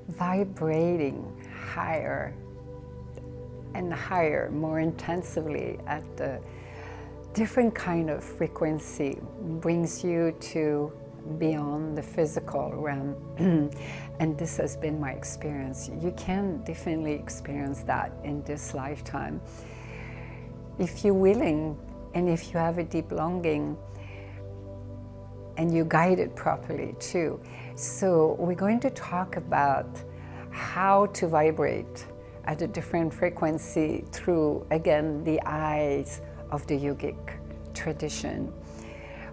vibrating higher and higher, more intensively at the different kind of frequency brings you to beyond the physical realm. And this has been my experience. You can definitely experience that in this lifetime if you're willing, and if you have a deep longing and you guide it properly too. So we're going to talk about how to vibrate at a different frequency through, again, the eyes of the yogic tradition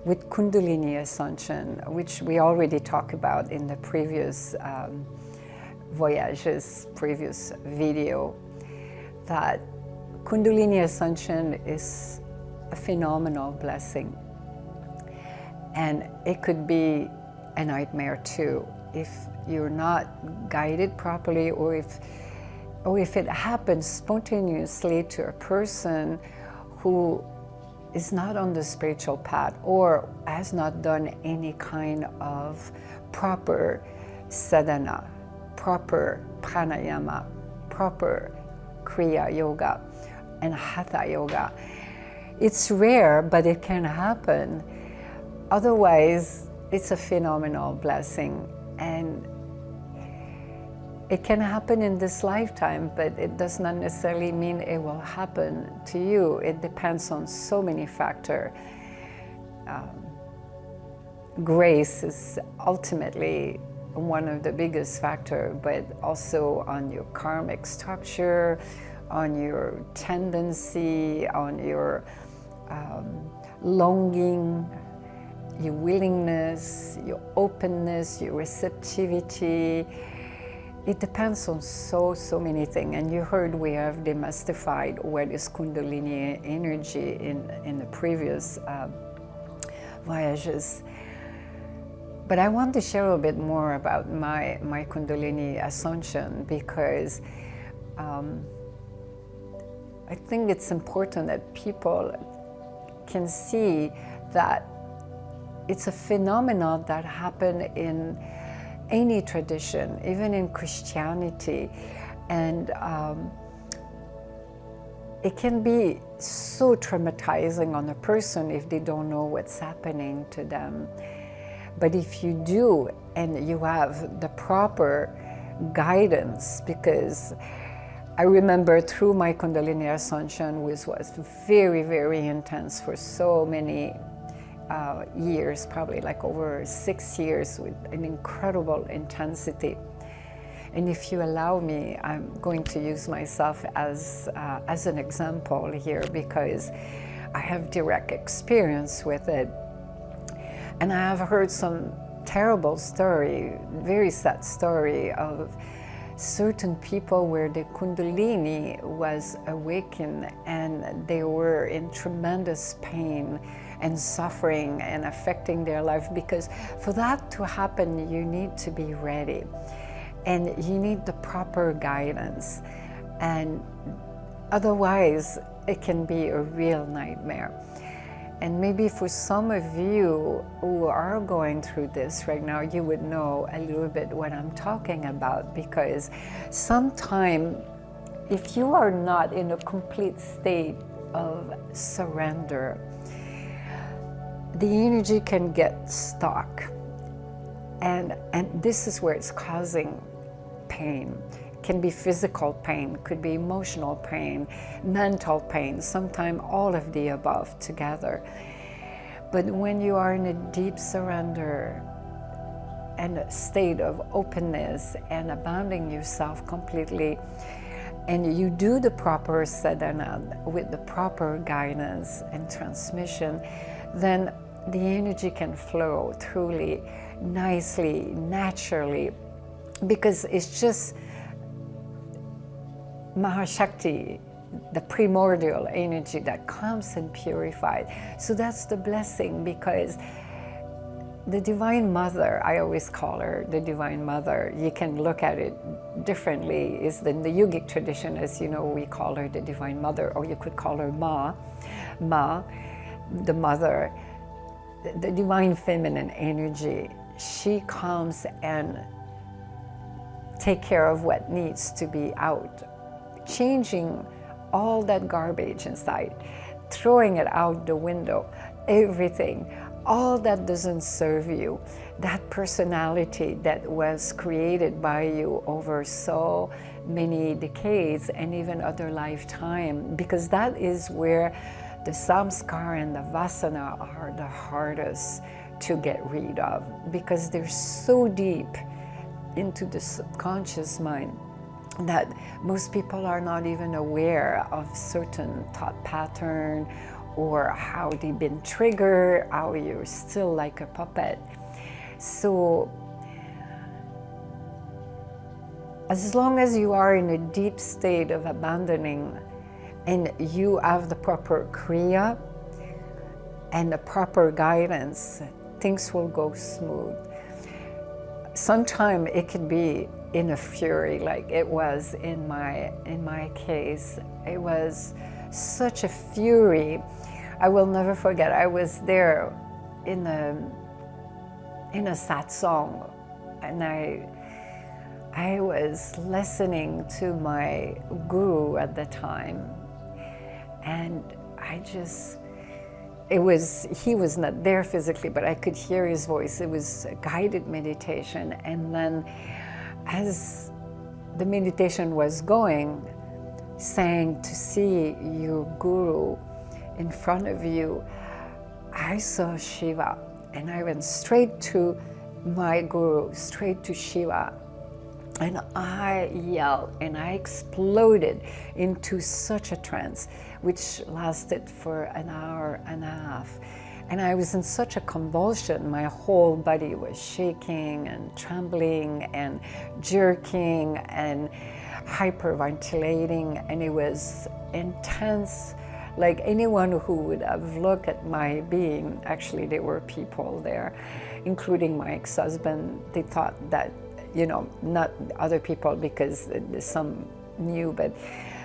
with Kundalini Ascension, which we already talked about in the previous voyages, previous video, that Kundalini Ascension is a phenomenal blessing. And it could be a nightmare too, if you're not guided properly, or if it happens spontaneously to a person who is not on the spiritual path or has not done any kind of proper sadhana, proper pranayama, proper kriya yoga and hatha yoga. It's rare, but it can happen. Otherwise, it's a phenomenal blessing, and it can happen in this lifetime, but it does not necessarily mean it will happen to you. It depends on so many factors. Grace is ultimately one of the biggest factors, but also on your karmic structure, on your tendency, on your longing, your willingness, your openness, your receptivity. It depends on so many things. And you heard we have demystified what is Kundalini energy in the previous voyages. But I want to share a little bit more about my Kundalini Ascension, because I think it's important that people can see that it's a phenomenon that happened in any tradition, even in Christianity. And it can be so traumatizing on a person if they don't know what's happening to them. But if you do, and you have the proper guidance, because I remember through my Kundalini Ascension, which was very intense for so many years, probably like over 6 years, with an incredible intensity. And if you allow me, I'm going to use myself as an example here, because I have direct experience with it. And I have heard some terrible story, very sad story of certain people where the Kundalini was awakened and they were in tremendous pain and suffering and affecting their life. Because for that to happen, you need to be ready and you need the proper guidance. And otherwise, it can be a real nightmare. And maybe for some of you who are going through this right now, you would know a little bit what I'm talking about, because sometimes if you are not in a complete state of surrender, the energy can get stuck. And this is where it's causing pain. Can be physical pain, could be emotional pain, mental pain, sometimes all of the above together. But when you are in a deep surrender and a state of openness and abandoning yourself completely, and you do the proper sadhana with the proper guidance and transmission, then the energy can flow truly, nicely, naturally, because it's just Mahashakti, the primordial energy that comes and purifies. So that's the blessing, because the Divine Mother, I always call her the Divine Mother. You can look at it differently. Is in the yogic tradition, as you know, we call her the Divine Mother, or you could call her Ma, the Mother, the Divine Feminine energy. She comes and take care of what needs to be out, changing all that garbage inside, throwing it out the window, everything, all that doesn't serve you, that personality that was created by you over so many decades and even other lifetime, because that is where the samskara and the vasana are the hardest to get rid of, because they're so deep into the subconscious mind that most people are not even aware of certain thought pattern or how they've been triggered, how you're still like a puppet. So as long as you are in a deep state of abandoning and you have the proper kriya and the proper guidance, things will go smooth. Sometimes it could be in a fury, like it was in my case. It was such a fury. I will never forget. I was there in a satsang, and I was listening to my guru at the time, and he was not there physically, but I could hear his voice. It was a guided meditation, and then as the meditation was going, saying to see your guru in front of you, I saw Shiva, and I went straight to my guru, straight to Shiva, and I yelled and I exploded into such a trance, which lasted for an hour and a half. And I was in such a convulsion. My whole body was shaking and trembling and jerking and hyperventilating, and it was intense. Like anyone who would have looked at my being, actually there were people there, including my ex-husband. They thought that, not other people because some knew, but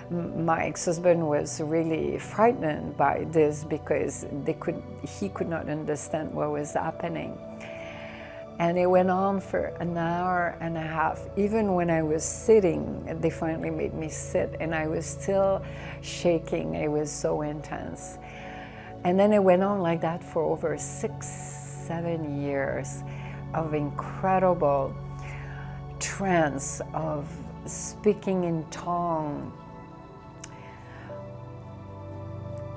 my ex-husband was really frightened by this because he could not understand what was happening. And it went on for an hour and a half. Even when I was sitting, they finally made me sit, and I was still shaking. It was so intense. And then it went on like that for over 6-7 years of incredible trance, of speaking in tongue.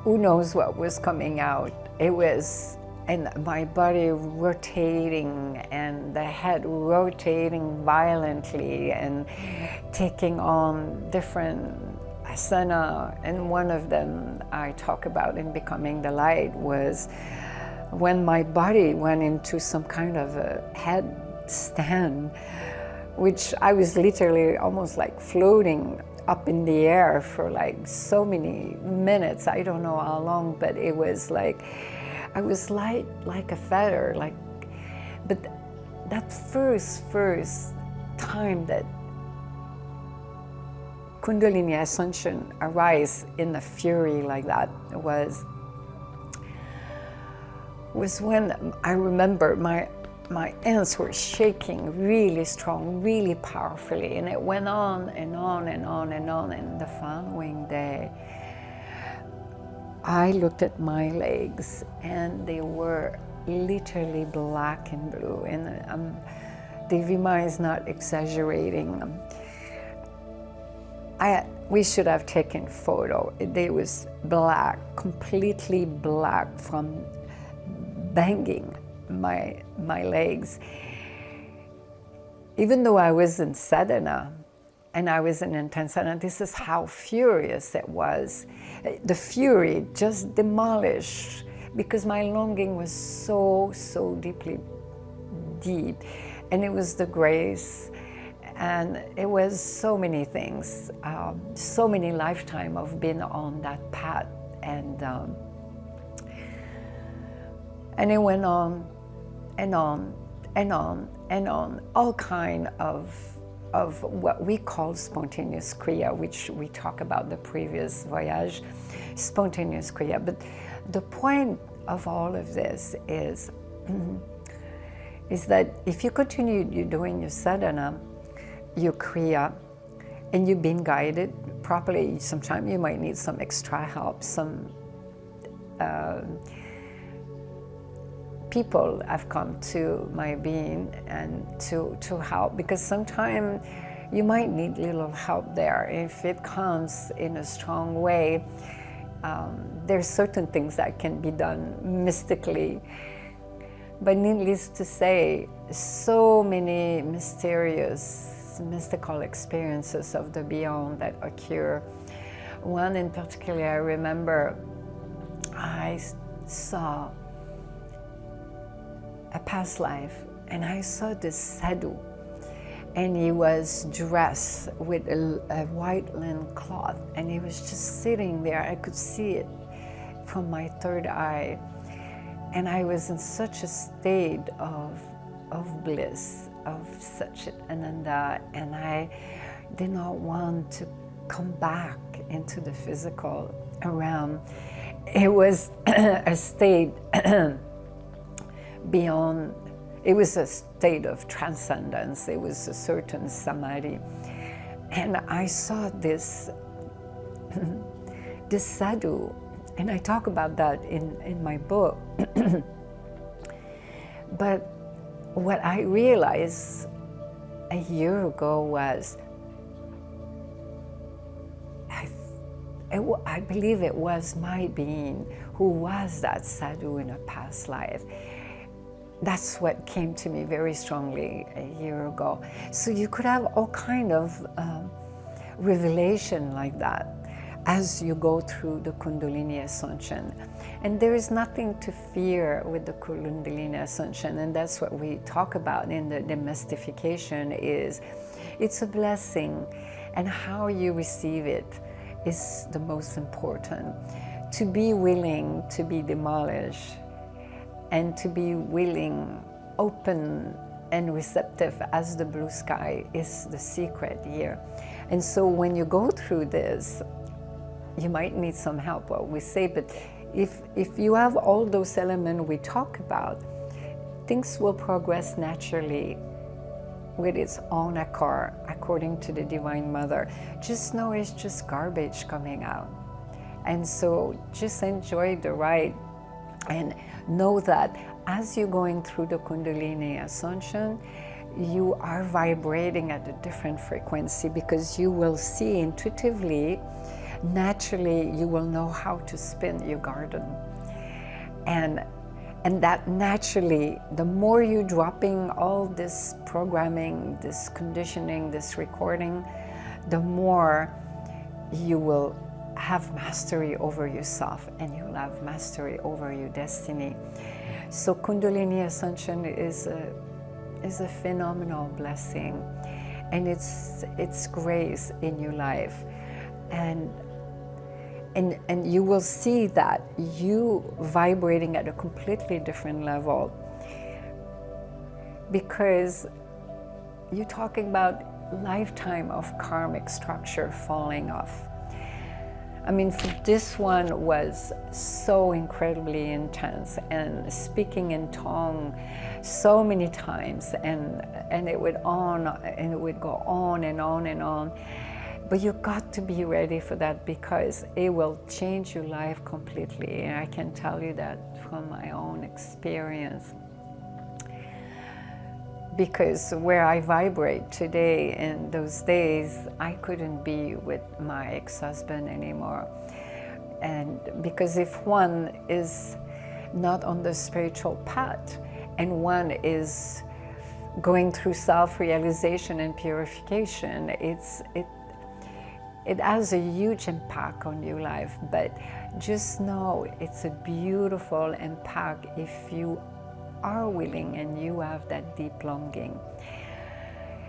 Who knows what was coming out? It was, and my body rotating and the head rotating violently and taking on different asana. And one of them I talk about in Becoming the Light was when my body went into some kind of a headstand, which I was literally almost like floating up in the air for like so many minutes. I don't know how long, but it was like I was light like a feather. But that first time that Kundalini Ascension arise in a fury like that was when I remember my hands were shaking really strong, really powerfully, and it went on and on and on and on. And the following day, I looked at my legs, and they were literally black and blue. And Devi Mayi is not exaggerating. We should have taken photo. It was black, completely black from banging my legs. Even though I was in sadhana and I was in intense sadhana, this is how furious it was. The fury just demolished, because my longing was so deeply deep, and it was the grace, and it was so many things, so many lifetime of being on that path, and it went on and on and on and on, all kind of what we call spontaneous kriya, which we talk about the previous voyage, spontaneous kriya. But the point of all of this is that if you continue doing your sadhana, your kriya, and you've been guided properly. Sometimes you might need some extra help. Some people have come to my being and to help, because sometimes you might need little help there. If it comes in a strong way, there's certain things that can be done mystically. But needless to say, so many mystical experiences of the beyond that occur. One in particular, I remember I saw a past life, and I saw this sadhu, and he was dressed with a white linen cloth, and he was just sitting there. I could see it from my third eye, and I was in such a state of bliss, of such ananda, and I did not want to come back into the physical realm. It was a state beyond. It was a state of transcendence. It was a certain samadhi. And I saw this sadhu, and I talk about that in my book. But what I realized a year ago was, I believe it was my being who was that sadhu in a past life. That's what came to me very strongly a year ago. So you could have all kind of revelation like that as you go through the Kundalini Ascension. And there is nothing to fear with the Kundalini Ascension, and that's what we talk about in the demystification. Is it's a blessing, and how you receive it is the most important. To be willing to be demolished, and to be willing, open and receptive as the blue sky is the secret here. And so when you go through this, you might need some help, what we say, but if you have all those elements we talk about, things will progress naturally with its own accord, according to the Divine Mother. Just know it's just garbage coming out. And so just enjoy the ride, and know that as you're going through the Kundalini Ascension, you are vibrating at a different frequency, because you will see intuitively, naturally, you will know how to spin your garden. And that naturally, the more you're dropping all this programming, this conditioning, this recording, the more you will have mastery over yourself, and you'll have mastery over your destiny. So Kundalini Ascension is a phenomenal blessing, and it's grace in your life, and you will see that you vibrating at a completely different level, because you're talking about lifetime of karmic structure falling off. I mean, this one was so incredibly intense, and speaking in tongue so many times, and it would go on and on and on. But you got to be ready for that, because it will change your life completely. And I can tell you that from my own experience. Because where I vibrate today, in those days, I couldn't be with my ex-husband anymore. And because if one is not on the spiritual path, and one is going through self-realization and purification, it has a huge impact on your life. But just know it's a beautiful impact if you are willing and you have that deep longing.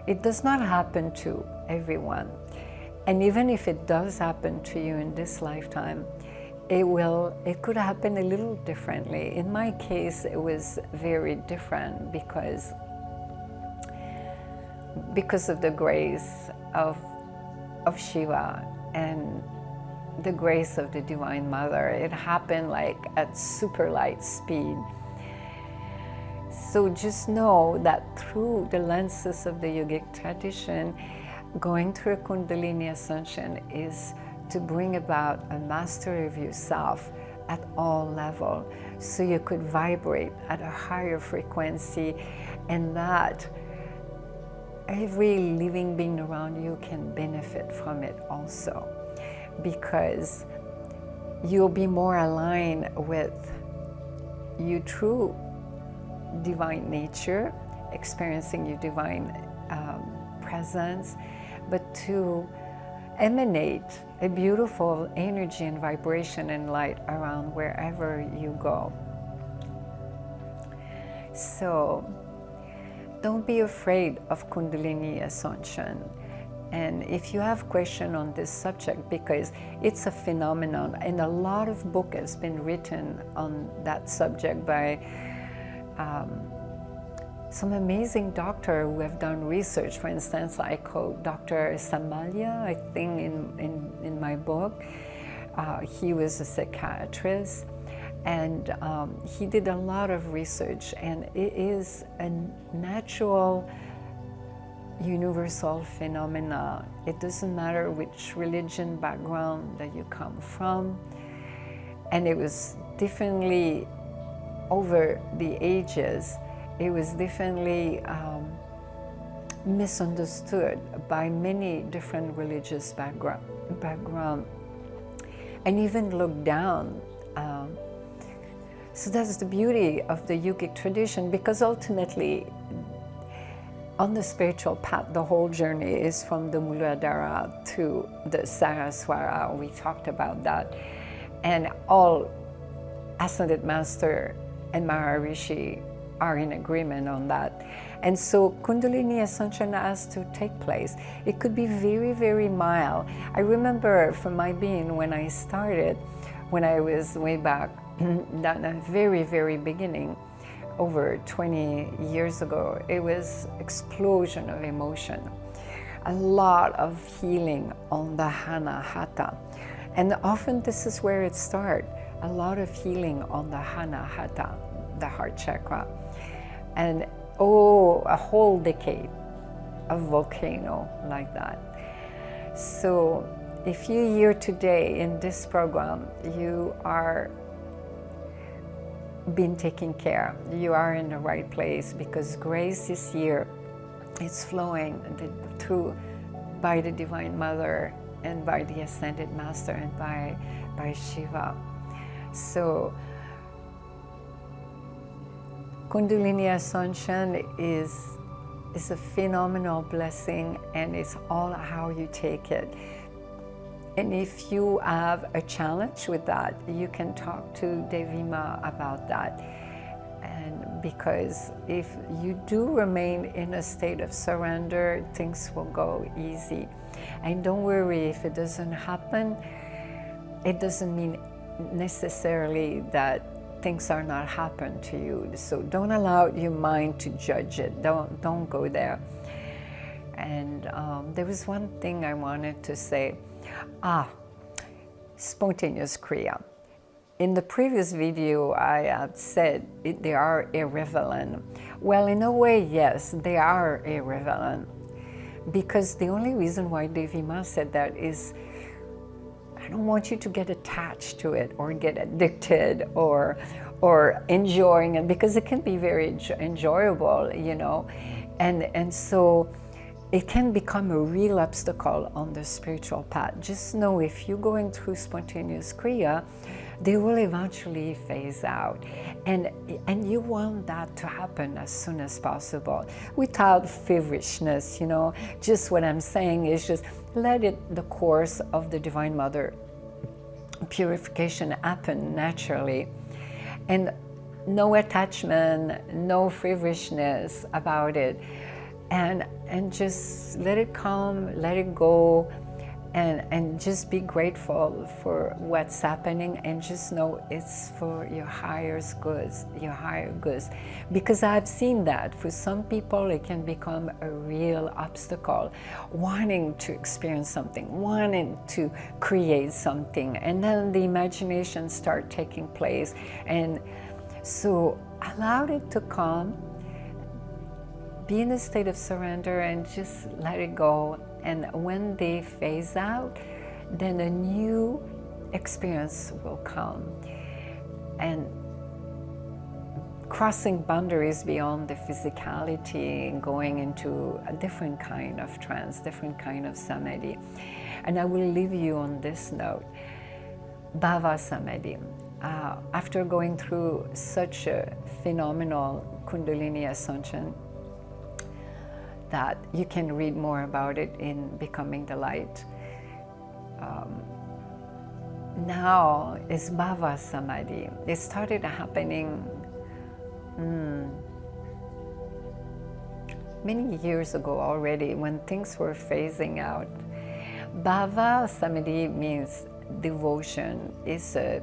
It does not happen to everyone, and even if it does happen to you in this lifetime, it could happen a little differently. In my case, it was very different, because of the grace of Shiva and the grace of the Divine Mother. It happened like at super light speed. So just know that through the lenses of the yogic tradition, going through a Kundalini ascension is to bring about a mastery of yourself at all levels, so you could vibrate at a higher frequency, and that every living being around you can benefit from it also, because you'll be more aligned with your true divine nature, experiencing your divine presence, but to emanate a beautiful energy and vibration and light around wherever you go. So don't be afraid of Kundalini ascension. And if you have questions on this subject, because it's a phenomenon, and a lot of book has been written on that subject by some amazing doctors who have done research. For instance, I quote Dr. Samalia, I think in my book. He was a psychiatrist, and he did a lot of research, and it is a natural universal phenomena. It doesn't matter which religion background that you come from, and it was differently over the ages. It was definitely misunderstood by many different religious background, and even looked down. So that's the beauty of the yogic tradition, because ultimately, on the spiritual path, the whole journey is from the Muladhara to the Saraswara. We talked about that, and all Ascended Master and Maharishi are in agreement on that. And so Kundalini Ascension has to take place. It could be very, very mild. I remember from my being when I started, when I was way back, at the very, very beginning, over 20 years ago, it was explosion of emotion. A lot of healing on the Hana Hatha. And often this is where it starts. A lot of healing on the Hana Hatha, the heart chakra. And a whole decade of volcano like that. So if you're here today in this program, you are being taken care. You are in the right place, because grace is here. It's flowing through by the Divine Mother and by the Ascended Master and by Shiva. So Kundalini Ascension is a phenomenal blessing, and it's all how you take it. And if you have a challenge with that, you can talk to Devi Ma about that. And because if you do remain in a state of surrender, things will go easy. And don't worry if it doesn't happen. It doesn't mean necessarily that things are not happening to you. So don't allow your mind to judge it. Don't go there. And there was one thing I wanted to say. Spontaneous Kriya. In the previous video, I have said they are irrelevant. Well, in a way, yes, they are irrelevant. Because the only reason why Devi Ma said that is, I don't want you to get attached to it or get addicted or enjoying it, because it can be very enjoyable, you know. And so it can become a real obstacle on the spiritual path. Just know if you're going through spontaneous Kriya, they will eventually phase out. And you want that to happen as soon as possible, without feverishness, you know. Just what I'm saying is just let the course of the Divine Mother purification happen naturally. And no attachment, no feverishness about it. And just let it come, let it go, and just be grateful for what's happening, and just know it's for your higher goods, Because I've seen that for some people it can become a real obstacle, wanting to experience something, wanting to create something, and then the imagination start taking place. And so allow it to come, be in a state of surrender and just let it go. And when they phase out, then a new experience will come. And crossing boundaries beyond the physicality and going into a different kind of trance, different kind of samadhi. And I will leave you on this note. Bhava Samadhi. After going through such a phenomenal Kundalini Ascension, that you can read more about it in Becoming the Light. Now is Bhava Samadhi. It started happening many years ago already, when things were phasing out. Bhava Samadhi means devotion. It's a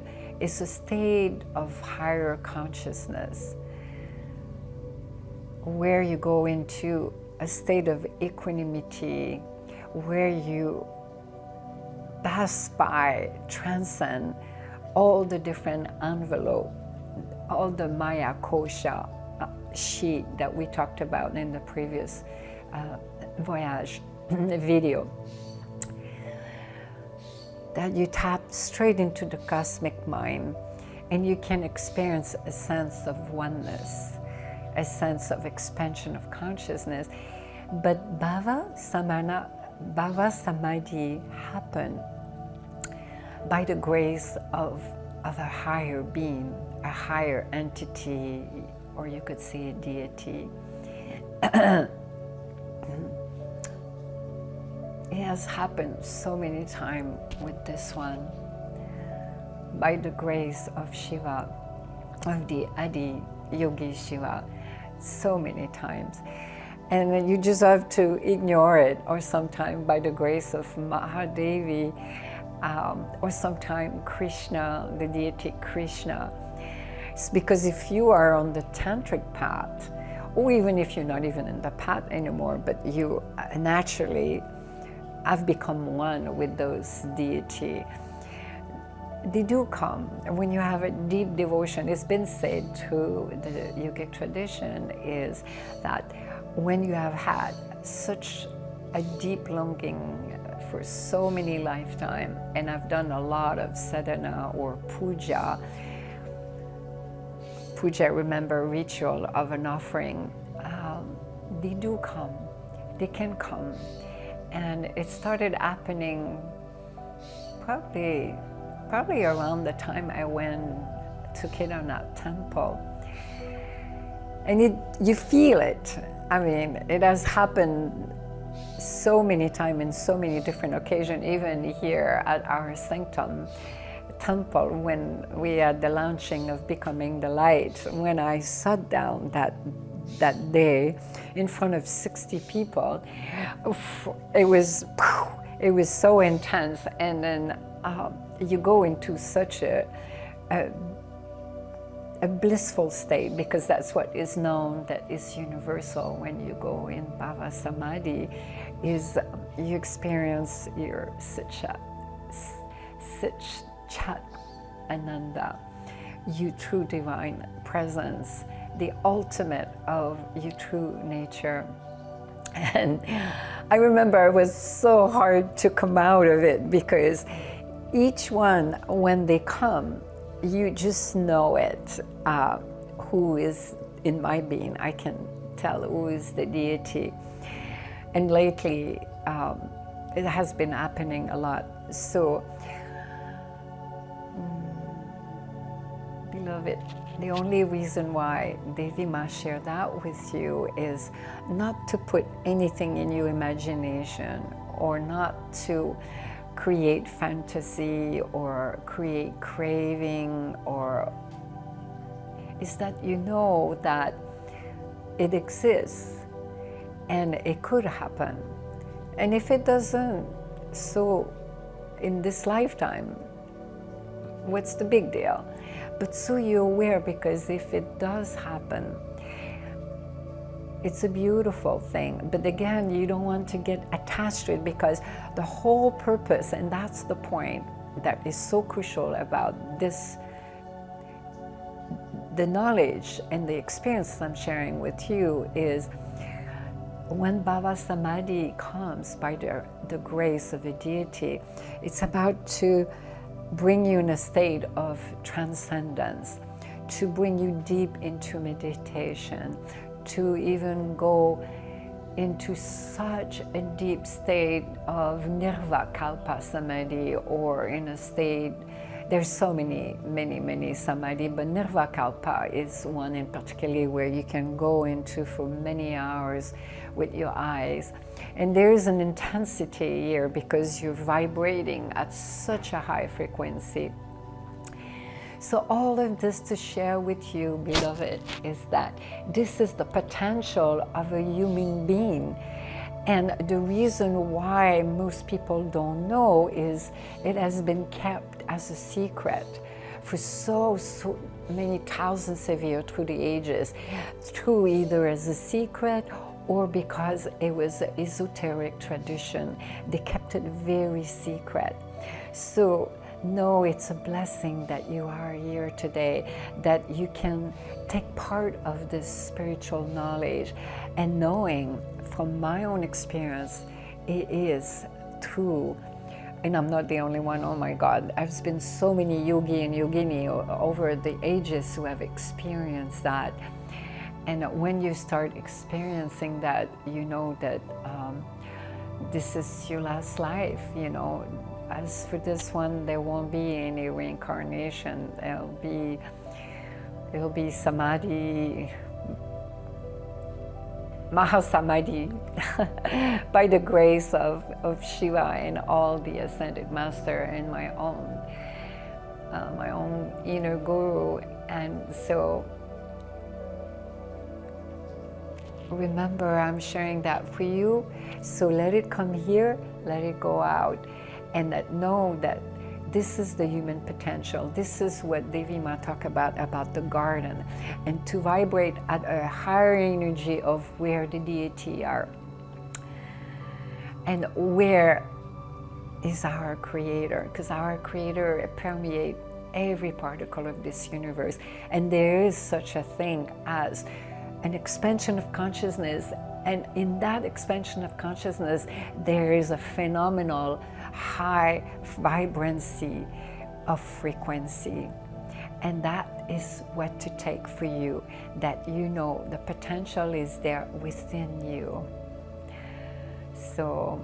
state of higher consciousness where you go into a state of equanimity, where you pass by, transcend all the different envelope, all the Maya kosha sheet that we talked about in the previous voyage video. That you tap straight into the cosmic mind, and you can experience a sense of oneness, a sense of expansion of consciousness. But Bhava Samadhi happened by the grace of a higher being, a higher entity, or you could say a deity. It has happened so many times with this one. By the grace of Shiva, of the Adi Yogi Shiva, so many times. And then you just have to ignore it, or sometimes by the grace of Mahadevi, or sometimes Krishna, the deity Krishna. It's because if you are on the tantric path, or even if you're not even in the path anymore, but you naturally have become one with those deity, they do come. When you have a deep devotion, it's been said to the yogic tradition is that when you have had such a deep longing for so many lifetimes, and I've done a lot of sadhana or puja, remember, ritual of an offering, they do come, they can come. And it started happening probably around the time I went to Kedarnath temple. And you feel it. I mean, it has happened so many times in so many different occasions, even here at our sanctum temple when we had the launching of Becoming the Light. When I sat down that day in front of 60 people, it was so intense. And then you go into such a blissful state, because that's what is known, that is universal when you go in Bhava Samadhi, is you experience your Sitchat Ananda, you true divine presence, the ultimate of your true nature. And I remember it was so hard to come out of it, because each one, when they come, you just know it, who is in my being. I can tell who is the deity. And lately, it has been happening a lot. So, beloved, the only reason why Devi Ma shared that with you is not to put anything in your imagination, or not to create fantasy or create craving, or is that you know that it exists and it could happen. And if it doesn't, so in this lifetime, what's the big deal? But so you're aware, because if it does happen, it's a beautiful thing. But again, you don't want to get attached to it, because the whole purpose, and that's the point that is so crucial about this, the knowledge and the experience I'm sharing with you, is when Bhava Samadhi comes by the grace of a deity, it's about to bring you in a state of transcendence, to bring you deep into meditation, to even go into such a deep state of nirvakalpa samadhi, or in a state, there's so many samadhi, but nirvakalpa is one in particular where you can go into for many hours with your eyes. And there is an intensity here because you're vibrating at such a high frequency. So all of this to share with you, beloved, is that this is the potential of a human being. And the reason why most people don't know is it has been kept as a secret for so many thousands of years through the ages, through either as a secret or because it was an esoteric tradition. They kept it very secret. So no, it's a blessing that you are here today, that you can take part of this spiritual knowledge, and knowing from my own experience, it is true. And I'm not the only one, oh my God. There's been so many yogi and yogini over the ages who have experienced that. And when you start experiencing that, you know that this is your last life, you know. As for this one, there won't be any reincarnation. It'll be samadhi, mahasamadhi, by the grace of Shiva and all the ascended master and my own inner guru. And so remember, I'm sharing that for you. So let it come here, let it go out. And that know that this is the human potential. This is what Devi Ma talk about the garden. And to vibrate at a higher energy of where the deity are. And where is our creator? Because our creator permeates every particle of this universe. And there is such a thing as an expansion of consciousness. And in that expansion of consciousness, there is a phenomenal high vibrancy of frequency. And that is what to take for you, that you know the potential is there within you. So